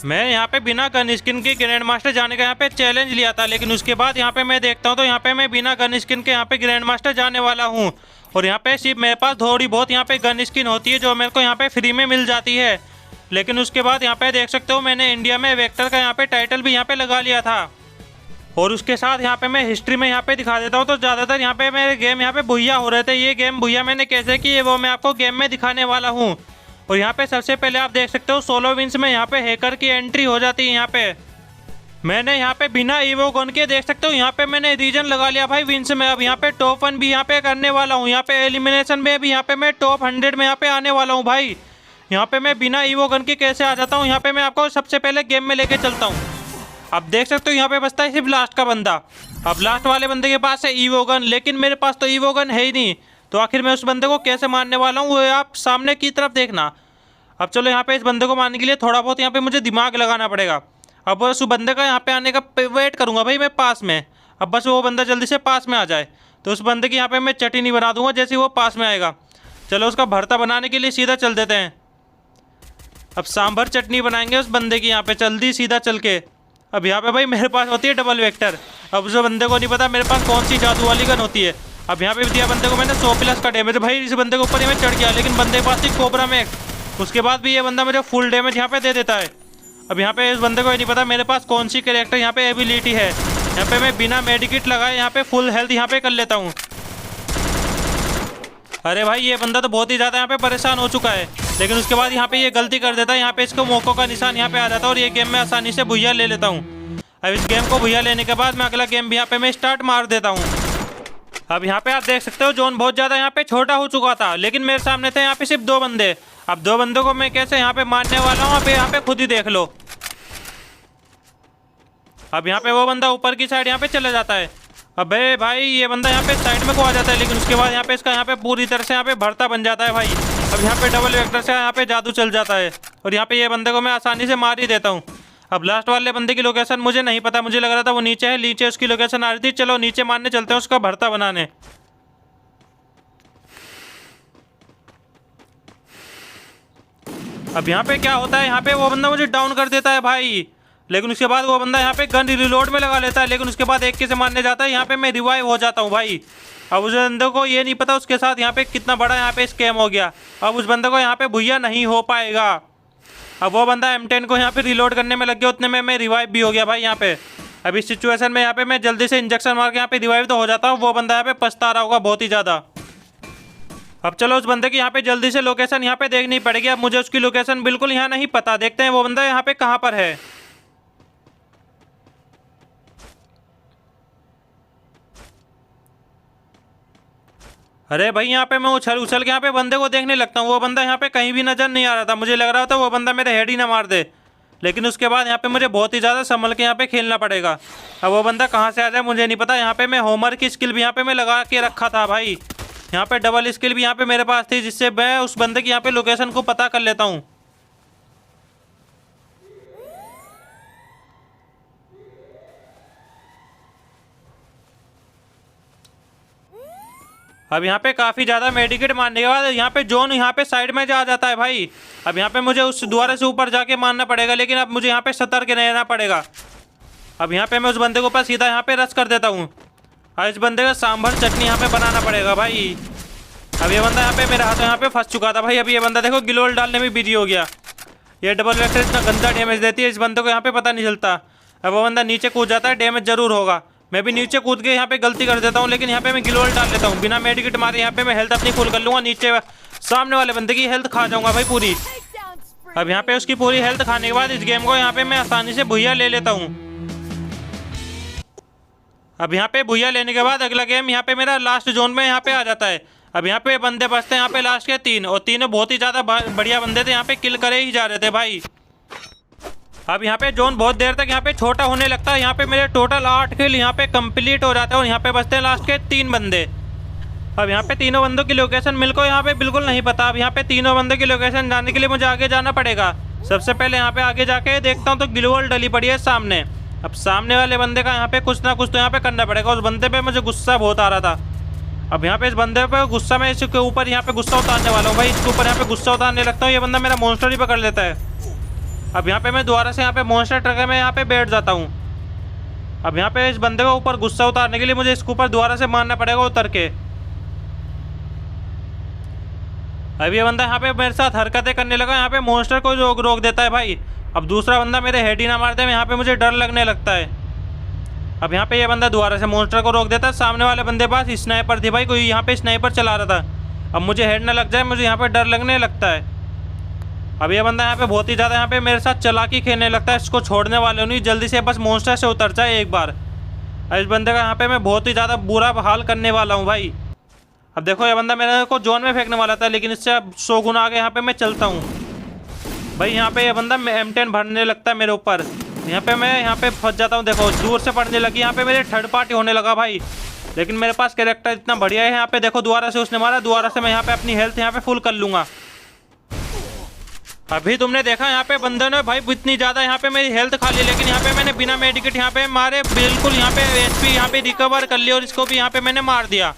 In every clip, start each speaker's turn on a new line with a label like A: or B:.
A: मैं यहाँ पे बिना गन स्किन के ग्रैंड मास्टर जाने का यहाँ पे चैलेंज लिया था, लेकिन उसके बाद यहाँ पे मैं देखता हूँ तो यहाँ पे मैं बिना गन स्किन के यहाँ पे ग्रैंड मास्टर जाने वाला हूँ। और यहाँ पे सिर्फ मेरे पास थोड़ी बहुत यहाँ पे गन स्किन होती है जो मेरे को यहाँ पे फ्री में मिल जाती है। लेकिन उसके बाद यहाँ पे देख सकते हो मैंने इंडिया में वेक्टर का यहाँ पे टाइटल भी यहाँ पे लगा लिया था। और उसके साथ यहाँ पे मैं हिस्ट्री में यहाँ पे दिखा देता हूँ। तो ज़्यादातर यहाँ पे मेरे गेम यहाँ पे भुइया हो रहे थे। ये गेम भुइया मैंने कैसे की है वो मैं आपको गेम में दिखाने वाला हूँ। और यहाँ पे सबसे पहले आप देख सकते हो 16 विंस में यहाँ पे हैकर की एंट्री हो जाती है। यहाँ पे मैंने यहाँ पे बिना ईवो गन के देख सकते हो यहाँ पे मैंने रीजन लगा लिया भाई विंस में। अब यहाँ पे टॉप 1 भी यहाँ पे करने वाला हूँ। यहाँ पे एलिमिनेशन में भी यहाँ पे मैं टॉप 100 में यहाँ पे आने वाला हूँ भाई। यहाँ पे मैं बिना ईवो गन के कैसे आ जाता हूँ, यहाँ पे मैं आपको सबसे पहले गेम में लेके चलता हूँ। अब देख सकते हो यहाँ पे बचता है सिर्फ लास्ट का बंदा। अब लास्ट वाले बंदे के पास है ईवो गन, लेकिन मेरे पास तो ईवो गन है ही नहीं। तो आखिर मैं उस बंदे को कैसे मारने वाला हूँ वो आप सामने की तरफ देखना। अब चलो यहाँ पे इस बंदे को मारने के लिए थोड़ा बहुत यहाँ पे मुझे दिमाग लगाना पड़ेगा। अब बस उस बंदे का यहाँ पे आने का वेट करूँगा भाई मैं पास में। अब बस वो बंदा जल्दी से पास में आ जाए तो उस बंदे की यहाँ पे मैं चटनी बना दूंगा जैसे वो पास में आएगा। चलो उसका भरता बनाने के लिए सीधा चल देते हैं। अब सांभर चटनी बनाएंगे उस बंदे की यहाँ पे जल्दी सीधा चल के। अब यहाँ पे भाई मेरे पास होती है डबल वेक्टर। अब उस बंदे को नहीं पता मेरे पास कौन सी जादू वाली गन होती है। अब यहाँ पे दिया बंदे को मैंने 100+ का डैमेज। भाई इस बंदे के ऊपर ही मैं चढ़ गया, लेकिन बंदे के पास थी कोबरा में। उसके बाद भी ये बंदा मुझे फुल डैमेज यहाँ पे दे देता है। अब यहाँ पे इस बंदे को ये नहीं पता मेरे पास कौन सी कैरेक्टर यहाँ पे एबिलिटी है। यहाँ पे मैं बिना मेडिकेट लगाए यहाँ पे फुल हेल्थ यहाँ पे कर लेता हूँ। अरे भाई ये बंदा तो बहुत ही ज़्यादा यहाँ पे परेशान हो चुका है, लेकिन उसके बाद यहाँ पे ये गलती कर देता है। यहाँ पे इसको मौकों का निशान यहाँ पे आ जाता है और ये गेम में आसानी से भुइया ले लेता हूँ। अब इस गेम को भुइया लेने के बाद मैं अगला गेम भी यहाँ पे मैं स्टार्ट मार देता हूँ। अब यहाँ पे आप देख सकते हो जोन बहुत ज़्यादा यहाँ पे छोटा हो चुका था, लेकिन मेरे सामने थे यहाँ पे सिर्फ 2 बंदे। अब 2 बंदों को मैं कैसे यहाँ पे मारने वाला हूँ अब यहाँ पे खुद ही देख लो। अब यहाँ पे वो बंदा ऊपर की साइड यहाँ पे चला जाता है। अबे भाई ये बंदा यहाँ पे साइड में को आ जाता है, लेकिन उसके बाद यहाँ पे इसका यहाँ पे पूरी तरह से यहाँ पे भरता बन जाता है भाई। अब यहाँ पे डबल वेक्टर से यहाँ पे जादू चल जाता है और यहाँ पे ये बंदे को मैं आसानी से मार ही देता हूँ। अब लास्ट वाले बंदे की लोकेशन मुझे नहीं पता, मुझे लग रहा था वो नीचे है, नीचे उसकी लोकेशन आ रही थी। चलो नीचे मारने चलते हैं उसका भरता बनाने। अब यहाँ पे क्या होता है, यहाँ पे वो बंदा मुझे डाउन कर देता है भाई, लेकिन उसके बाद वो बंदा यहाँ पे गन रिलोड में लगा लेता है, लेकिन उसके बाद एक के से मारने जाता है। यहाँ पे मैं रिवाइव हो जाता हूँ भाई। अब उस बंदे को ये नहीं पता उसके साथ यहाँ पे कितना बड़ा यहाँ पे स्कैम हो गया। अब उस बंदे को यहाँ पे भुइया नहीं हो पाएगा। अब वो बंदा M10 को यहाँ पे रिलोड करने में लग गया, उतने में मैं रिवाइव भी हो गया भाई यहाँ पे। अब इस सिचुएशन में यहाँ पे मैं जल्दी से इंजेक्शन मार के यहाँ पे रिवाइव तो हो जाता हूँ। वो बंदा यहाँ पे पछता रहा होगा बहुत ही ज़्यादा। अब चलो उस बंदे की यहाँ पे जल्दी से लोकेशन यहाँ पे देखनी पड़ेगी। अब मुझे उसकी लोकेशन बिल्कुल यहाँ नहीं पता, देखते हैं वो बंदा यहाँ पे कहाँ पर है। अरे भाई यहाँ पे मैं उछल उछल के यहाँ पे बंदे को देखने लगता हूँ। वो बंदा यहाँ पे कहीं भी नजर नहीं आ रहा था, मुझे लग रहा था वो बंदा मेरे हेड ही ना मार दे। लेकिन उसके बाद यहाँ पे मुझे बहुत ही ज़्यादा संभल के यहाँ पे खेलना पड़ेगा। अब वो बंदा कहाँ से आ जाए मुझे नहीं पता। यहाँ पे मैं होमर की स्किल भी यहाँ पे मैं लगा के रखा था भाई। यहाँ पे डबल स्किल भी यहाँ पे मेरे पास थी, जिससे मैं उस बंदे की यहाँ पे लोकेशन को पता कर लेता हूँ। अब यहाँ पे काफ़ी ज़्यादा मेडिकेट मारने के बाद यहाँ पे जोन यहाँ पे साइड में जा जाता है भाई। अब यहाँ पे मुझे उस द्वारा से ऊपर जाके मारना पड़ेगा, लेकिन अब मुझे यहाँ पे सतर्क रहना पड़ेगा। अब यहाँ पे मैं उस बंदे के ऊपर सीधा यहाँ पे रश कर देता हूँ और इस बंदे का सांभर चटनी यहाँ पे बनाना पड़ेगा भाई। अब ये बंदा यहाँ पे मेरे हाथों यहाँ पे फंस चुका था भाई। अब ये बंदा देखो गिलोल डालने में बिजी हो गया। ये डबल वेक्टर इतना गंदा डैमेज देती है, इस बंदे को यहाँ पे पता नहीं चलता। अब वो बंदा नीचे कूद जाता है, डैमेज जरूर होगा। मैं भी नीचे कूद के यहाँ पे गलती कर देता हूँ, लेकिन यहाँ पे मैं गिलोल डाल लेता हूँ। बिना मेडिकेट मारे यहाँ पे मैं हेल्थ अपनी फुल कर लूँगा। नीचे सामने वाले बंदे की हेल्थ खा जाऊँगा भाई पूरी। अब यहाँ पे उसकी पूरी हेल्थ खाने के बाद इस गेम को यहाँ पे मैं आसानी से भुइया ले लेता हूँ। अब यहाँ पे भुइया लेने के बाद अगला गेम यहाँ पे मेरा लास्ट जोन में यहाँ पे आ जाता है। अब यहाँ पे बंदे बचते हैं यहाँ पे लास्ट के 3, और तीनों बहुत ही ज़्यादा बढ़िया बंदे थे, यहाँ पे किल करे ही जा रहे थे भाई। अब यहाँ पे जोन बहुत देर तक यहाँ पे छोटा होने लगता है। यहाँ पे मेरे टोटल 8 किल यहाँ पे कंप्लीट हो जाते हैं और यहाँ पे बचते हैं लास्ट के 3 बंदे। अब यहाँ पे तीनों बंदों की लोकेशन मेरे को यहाँ पे बिल्कुल नहीं पता। अब यहाँ पे तीनों बंदों की लोकेशन जानने के लिए मुझे आगे जाना पड़ेगा। सबसे पहले यहाँ पे आगे जाके देखता हूँ तो गिलोल डली पड़ी है सामने। अब सामने वाले बंदे का यहाँ पे कुछ ना कुछ तो यहाँ पे करना पड़ेगा। उस बंदे पे मुझे गुस्सा बहुत आ रहा था। अब यहाँ पे इस बंदे पे गुस्सा मैं इसके ऊपर यहाँ पे गुस्सा उतारने वाला हूँ भाई। इसके ऊपर यहाँ पे गुस्सा उतारने लगता हूँ, ये बंदा मेरा मॉन्स्टर ही पकड़ लेता है। अब यहाँ पे मैं दोबारा से यहाँ पे मॉन्स्टर ट्रक में यहाँ पे बैठ जाता हूँ। अब यहाँ पे इस बंदे को ऊपर गुस्सा उतारने के लिए मुझे इसके ऊपर दोबारा से मारना पड़ेगा उतर के। अब ये बंदा यहाँ पे मेरे साथ हरकतें करने लगा, यहाँ पे मॉन्स्टर को रोक देता है भाई। अब दूसरा बंदा मेरे हेड ही ना मार दे, यहाँ पे मुझे डर लगने लगता है। अब यहाँ पे ये बंदा दोबारा से मॉन्स्टर को रोक देता है। सामने वाले बंदे पास स्नाइपर थी भाई, कोई यहाँ पे स्नाइपर चला रहा था। अब मुझे हेड ना लग जाए, मुझे यहाँ पे डर लगने लगता है। अब ये बंदा यहाँ पे बहुत ही ज़्यादा यहाँ पे मेरे साथ चालाकी खेलने लगता है। इसको छोड़ने वाले नहीं, जल्दी से बस मॉन्स्टर से उतर जाए एक बार। इस बंदे का यहाँ पे मैं बहुत ही ज़्यादा बुरा हाल करने वाला हूँ भाई। अब देखो ये बंदा मेरे को जोन में फेंकने वाला था, लेकिन इससे अब 100 गुना आगे यहाँ पे मैं चलता हूँ भाई। यहाँ पे ये बंदा M10 भरने लगता है मेरे ऊपर, यहाँ पे मैं यहाँ पे फंस जाता हूँ। देखो दूर से पड़ने लगी, यहाँ पे मेरे थर्ड पार्टी होने लगा भाई। लेकिन मेरे पास कैरेक्टर इतना बढ़िया है। यहाँ पे देखो दोबारा से उसने मारा, दोबारा से मैं यहाँ पे अपनी हेल्थ यहाँ पे फुल कर लूँगा। अभी तुमने देखा यहाँ पे बंदे ने भाई इतनी ज़्यादा यहाँ पे मेरी हेल्थ खा ली, लेकिन यहाँ पे मैंने बिना मेडिकेट यहाँ पे मारे बिल्कुल यहाँ पे HP यहाँ पे रिकवर कर लिया और इसको भी यहाँ पे मैंने मार दिया।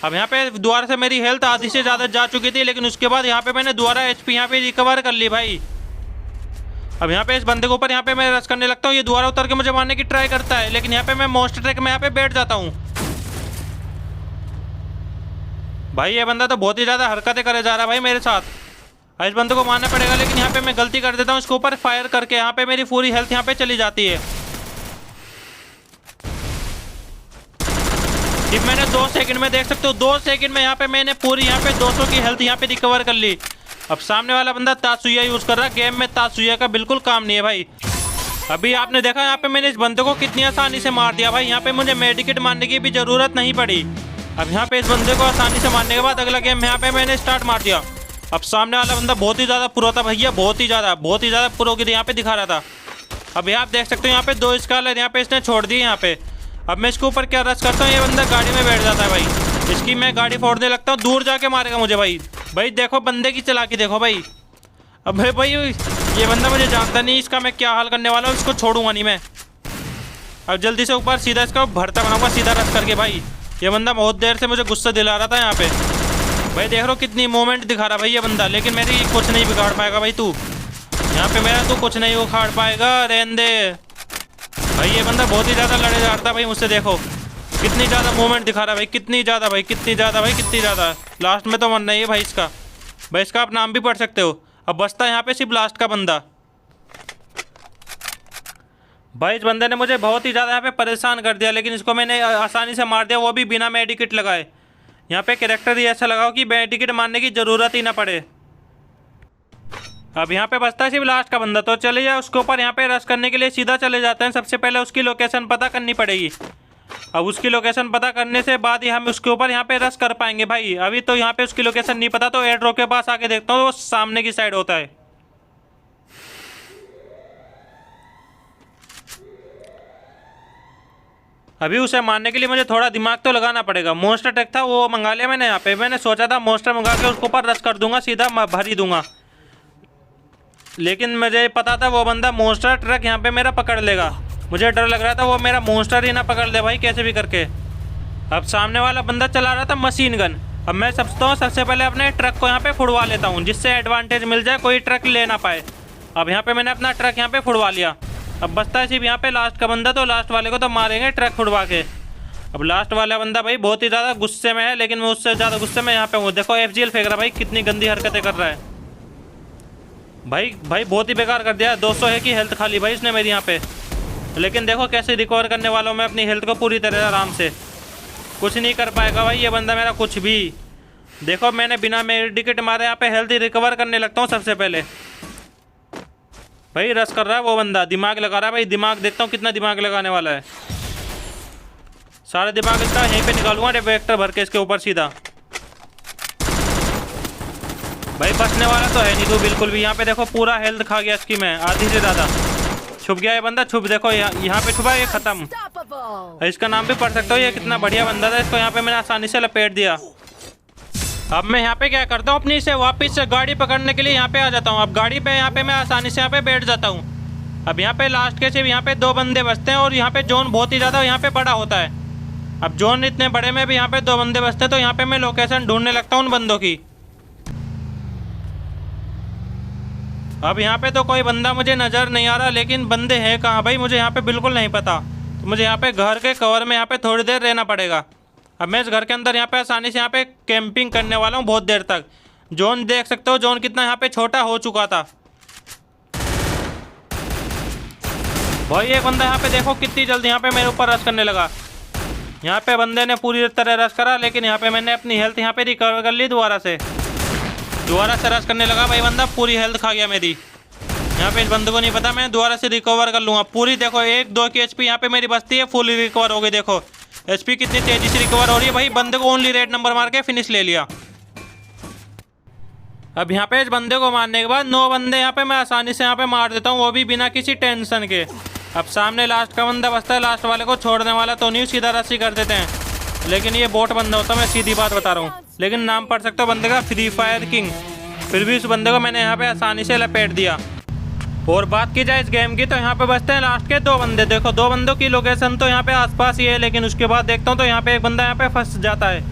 A: अब यहाँ पे दोबारा से मेरी हेल्थ आधी से ज़्यादा जा चुकी थी, लेकिन उसके बाद यहाँ पे मैंने दोबारा HP यहाँ पे रिकवर कर ली भाई। अब यहाँ पे इस बंदे के ऊपर यहाँ पे मैं रश करने लगता हूँ। ये दोबारा उतर के मुझे मारने की ट्राई करता है, लेकिन यहाँ पे मैं मॉन्स्टर ट्रक में यहाँ पे बैठ जाता हूँ भाई। ये बंदा तो बहुत ही ज़्यादा हरकतें करे जा रहा है भाई मेरे साथ। इस बंदे को मारना पड़ेगा, लेकिन यहाँ पे मैं गलती कर देता हूँ, इसके ऊपर फायर करके यहाँ पे मेरी पूरी हेल्थ यहाँ पे चली जाती है। सिर्फ मैंने 2 सेकंड में देख सकते हो, 2 सेकंड में यहाँ पे मैंने पूरी यहाँ पे 200 की हेल्थ यहाँ पे रिकवर कर ली। अब सामने वाला बंदा तात्सुया यूज कर रहा है। गेम में तात्सुया का बिल्कुल काम नहीं है भाई। अभी आपने देखा यहाँ पे मैंने इस बंदे को कितनी आसानी से मार दिया भाई। यहाँ पे मुझे मेडिकेट मारने की भी जरूरत नहीं पड़ी। अब यहाँ पे इस बंदे को आसानी से मारने के बाद अगला गेम यहाँ पे मैंने स्टार्ट मार दिया। अब सामने वाला बंदा बहुत ही ज़्यादा प्रो था भैया, बहुत ही ज़्यादा प्रो की यहाँ पे दिखा रहा था। अभी आप देख सकते हो यहाँ पे 2 स्कैलर यहाँ पे इसने छोड़ दिए यहाँ पे। अब मैं इसके ऊपर क्या रश करता हूँ, ये बंदा गाड़ी में बैठ जाता है भाई। इसकी मैं गाड़ी फोड़ने लगता हूँ, दूर जाके मारेगा मुझे भाई। देखो बंदे की चालाकी देखो भाई। अब भाई ये बंदा मुझे जानता नहीं, इसका मैं क्या हाल करने वाला हूँ, इसको छोड़ूंगा नहीं मैं। अब जल्दी से ऊपर सीधा इसका भरता बनाऊंगा सीधा रश करके भाई। ये बंदा बहुत देर से मुझे गुस्सा दिला रहा था यहाँ पे भाई। देख रहा हो कितनी मूवमेंट दिखा रहा भाई ये बंदा, लेकिन मेरी कुछ नहीं बिगाड़ पाएगा भाई। तू यहाँ पे मेरा तू कुछ नहीं उखाड़ पाएगा, रहने दे भाई। ये बंदा बहुत ही ज़्यादा लड़े जा रहा था भाई मुझसे। देखो कितनी ज़्यादा मूवमेंट दिखा रहा है भाई, कितनी ज़्यादा। लास्ट में तो मरना ही है भाई इसका। भाई इसका आप नाम भी पढ़ सकते हो। अब बचता है यहाँ पे सिर्फ लास्ट का बंदा भाई। इस बंदे ने मुझे बहुत ही ज़्यादा यहाँ पे परेशान कर दिया, लेकिन इसको मैंने आसानी से मार दिया, वो भी बिना मेडिकेट लगाए। यहाँ पे कैरेक्टर ही ऐसा लगाओ कि मेडिकेट मारने की ज़रूरत ही ना पड़े। अब यहाँ पे बचता है सिर्फ लास्ट का बंदा, तो चलिए उसके ऊपर यहाँ पे रश करने के लिए सीधा चले जाते हैं। सबसे पहले उसकी लोकेशन पता करनी पड़ेगी। अब उसकी लोकेशन पता करने से बाद ही हम उसके ऊपर यहाँ पे रश कर पाएंगे भाई। अभी तो यहाँ पे उसकी लोकेशन नहीं पता, तो एयर ड्रॉप के पास आके देखता हूँ, वो सामने की साइड होता है। अभी उसे मारने के लिए मुझे थोड़ा दिमाग तो लगाना पड़ेगा। मॉन्स्टर ट्रक था वो मंगा लिया मैंने। यहाँ पे मैंने सोचा था मॉन्स्टर मंगा के उसके ऊपर रश कर दूंगा, सीधा भर ही दूंगा, लेकिन मुझे पता था वो बंदा मॉन्स्टर ट्रक यहाँ पे मेरा पकड़ लेगा। मुझे डर लग रहा था वो मेरा मॉन्स्टर ही ना पकड़ ले भाई कैसे भी करके। अब सामने वाला बंदा चला रहा था मशीन गन। अब मैं सोचता हूँ सबसे पहले अपने ट्रक को यहाँ पे फुड़वा लेता हूँ, जिससे एडवांटेज मिल जाए, कोई ट्रक ले ना पाए। अब यहाँ पे मैंने अपना ट्रक यहाँ पे फुड़वा लिया। अब बचता है सिर्फ यहाँ पे लास्ट का बंदा, तो लास्ट वाले को तो मारेंगे ट्रक फुड़वा के। अब लास्ट वाला बंदा भाई बहुत ही ज़्यादा गुस्से में है, लेकिन मैं उससे ज़्यादा गुस्से में यहाँ पे हूँ। देखो FGL फेंक रहा भाई, कितनी गंदी हरकतें कर रहा है भाई बहुत ही बेकार कर दिया। 200 है की हेल्थ खा ली भाई इसने मेरी यहाँ पे, लेकिन देखो कैसे रिकवर करने वाला हूँ मैं अपनी हेल्थ को पूरी तरह आराम से। कुछ नहीं कर पाएगा भाई ये बंदा मेरा कुछ भी। देखो मैंने बिना मेडिकेट मारे यहाँ पे हेल्थ रिकवर करने लगता हूँ सबसे पहले। भाई रश कर रहा है वो बंदा, दिमाग लगा रहा है भाई। दिमाग देखता हूँ कितना दिमाग लगाने वाला है। सारा दिमाग इसका यहीं पे निकालूंगा रिएक्टर भर के इसके ऊपर सीधा। भाई बचने वाला तो है नहीं तू बिल्कुल भी। यहाँ पे देखो पूरा हेल्थ खा गया इसकी मैं, आधी से ज़्यादा। छुप गया ये बंदा, छुप देखो यहाँ पे छुपा, ये खत्म। इसका नाम भी पढ़ सकते हो, ये कितना बढ़िया बंदा था। इसको यहाँ पे मैंने आसानी से लपेट दिया। अब मैं यहाँ पे क्या करता हूँ, अपनी से वापस से गाड़ी पकड़ने के लिए यहाँ पे आ जाता हूँ। अब गाड़ी पे यहाँ पे मैं आसानी से यहाँ पे बैठ जाता हूँ। अब यहाँ पे लास्ट के सिर्फ यहाँ पे 2 बंदे बचते हैं, और यहाँ पे जोन बहुत ही ज़्यादा यहाँ पे बड़ा होता है। अब जोन इतने बड़े में भी यहाँ पे 2 बंदे बचते हैं, तो यहाँ पे मैं लोकेशन ढूंढने लगता हूँ उन बंदों की। अब यहाँ पे तो कोई बंदा मुझे नज़र नहीं आ रहा, लेकिन बंदे हैं कहाँ भाई मुझे यहाँ पे बिल्कुल नहीं पता। तो मुझे यहाँ पे घर के कवर में यहाँ पे थोड़ी देर रहना पड़ेगा। अब मैं इस घर के अंदर यहाँ पे आसानी से यहाँ पे कैंपिंग करने वाला हूँ बहुत देर तक। जोन देख सकते हो, जोन कितना यहाँ पे छोटा हो चुका था। भाई एक बंदा यहाँ पे देखो कितनी जल्दी यहाँ पे मेरे ऊपर रश करने लगा। यहाँ पे बंदे ने पूरी तरह रश करा, लेकिन यहाँ पे मैंने अपनी हेल्थ यहाँ पे रिकवर कर ली। दोबारा से रश करने लगा भाई बंदा, पूरी हेल्थ खा गया मेरी। यहाँ पे इस बंदे को नहीं पता, मैं दोबारा से रिकवर कर लूँगा पूरी। देखो 1-2 की एचपी यहाँ पे मेरी बचती है, फुल रिकवर हो गई। देखो एचपी कितनी तेजी से रिकवर हो रही है भाई। बंदे को ओनली रेड नंबर मार के फिनिश ले लिया। अब यहाँ पे इस बंदे को मारने के बाद 9 बंदे यहाँ पे मैं आसानी से यहाँ पे मार देता हूँ, वो भी बिना किसी टेंशन के। अब सामने लास्ट का बंदा बचता है, लास्ट वाले को छोड़ने वाला तो नहीं, सीधा रस्सी कर देते हैं। लेकिन ये बोट बंदा होता है, मैं सीधी बात बता रहा हूँ। लेकिन नाम पढ़ सकते हो बंदे का, फ्री फायर किंग। फिर भी उस बंदे को मैंने यहाँ पे आसानी से लपेट दिया। और बात की जाए इस गेम की तो यहाँ पे बचते हैं लास्ट के 2 बंदे। देखो 2 बंदों की लोकेशन तो यहाँ पे आसपास ही है, लेकिन उसके बाद देखता हूँ तो यहाँ पे एक बंदा यहाँ पे फंस जाता है।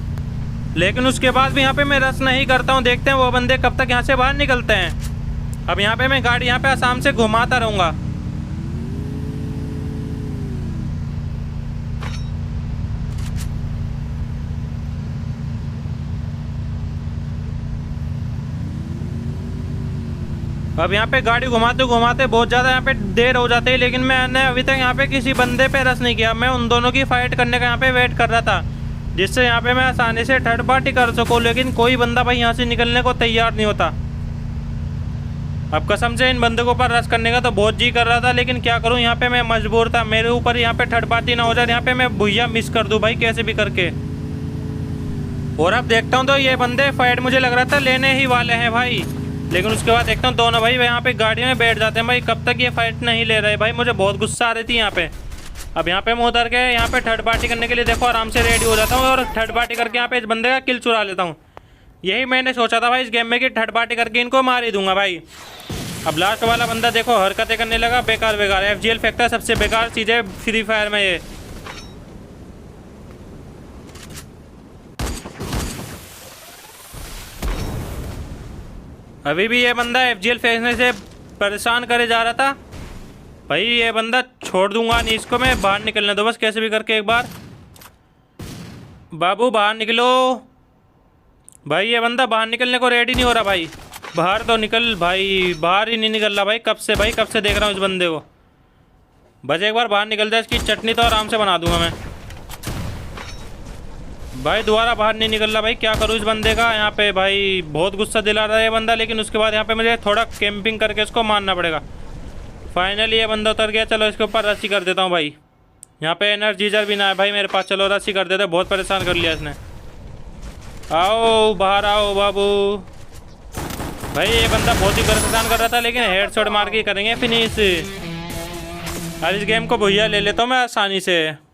A: लेकिन उसके बाद भी यहाँ पे मैं रश नहीं करता हूँ, देखते हैं वो बंदे कब तक यहाँ से बाहर निकलते हैं। अब यहाँ पे मैं गाड़ी यहाँ पे आसाम से घुमाता रहूँगा। अब यहाँ पे गाड़ी घुमाते घुमाते बहुत ज़्यादा यहाँ पे देर हो जाती है, लेकिन मैंने अभी तक यहाँ पे किसी बंदे पे रश नहीं किया। मैं उन दोनों की फाइट करने का यहाँ पे वेट कर रहा था, जिससे यहाँ पे मैं आसानी से थर्ड पार्टी कर सकूँ। लेकिन कोई बंदा भाई यहाँ से निकलने को तैयार नहीं होता। अब कसम से इन बंदे के ऊपर रश करने का तो बहुत जी कर रहा था, लेकिन क्या करूँ, यहाँ पे मैं मजबूर था। मेरे ऊपर यहाँ पे थर्ड पार्टी ना हो जाए, यहाँ पे मैं भुइया मिस कर दूँ भाई कैसे भी करके। और अब देखता हूँ तो ये बंदे फाइट मुझे लग रहा था लेने ही वाले हैं भाई, लेकिन उसके बाद देखता हूँ दोनों भाई यहाँ पे गाड़ी में बैठ जाते हैं। भाई कब तक ये फाइट नहीं ले रहे भाई, मुझे बहुत गुस्सा आ रही थी यहाँ पे। अब यहाँ पे मैं उतर के यहाँ पे थर्ड पार्टी करने के लिए देखो आराम से रेडी हो जाता हूँ, और थर्ड पार्टी करके यहाँ पे इस बंदे का किल चुरा लेता हूँ। यही मैंने सोचा था भाई इस गेम में कि थर्ड पार्टी करके इनको मार ही दूंगा भाई। अब लास्ट वाला बंदा देखो हरकतें करने लगा बेकार बेकार। FGL फेंकता है, सबसे बेकार चीज़ है फ्री फायर में ये। अभी भी ये बंदा FGL फेंकने से परेशान करे जा रहा था भाई। ये बंदा छोड़ दूंगा नहीं इसको, मैं बाहर निकलने दो बस कैसे भी करके एक बार। बाबू बाहर निकलो भाई। ये बंदा बाहर निकलने को रेडी नहीं हो रहा भाई। बाहर तो निकल भाई, बाहर ही नहीं निकल रहा भाई। कब से देख रहा हूँ इस बंदे को। बस एक बार बाहर निकल जाए, इसकी चटनी तो आराम से बना दूंगा मैं भाई। दोबारा बाहर नहीं निकल रहा भाई, क्या करूँ इस बंदे का। यहाँ पे भाई बहुत गुस्सा दिला रहा है ये बंदा, लेकिन उसके बाद यहाँ पे मुझे थोड़ा कैंपिंग करके इसको मारना पड़ेगा। फाइनली ये बंदा उतर गया। चलो इसके ऊपर रस्सी कर देता हूँ भाई। यहाँ पे एनर्जीजर भी ना है भाई मेरे पास। चलो रस्सी कर देते, बहुत परेशान कर लिया इसने। आओ बाहर आओ बाबू। भाई ये बंदा बहुत ही परेशान कर रहा था, लेकिन हेडशॉट मार के करेंगे फिनिश। अब इस गेम को भैया ले लेता हूँ मैं आसानी से।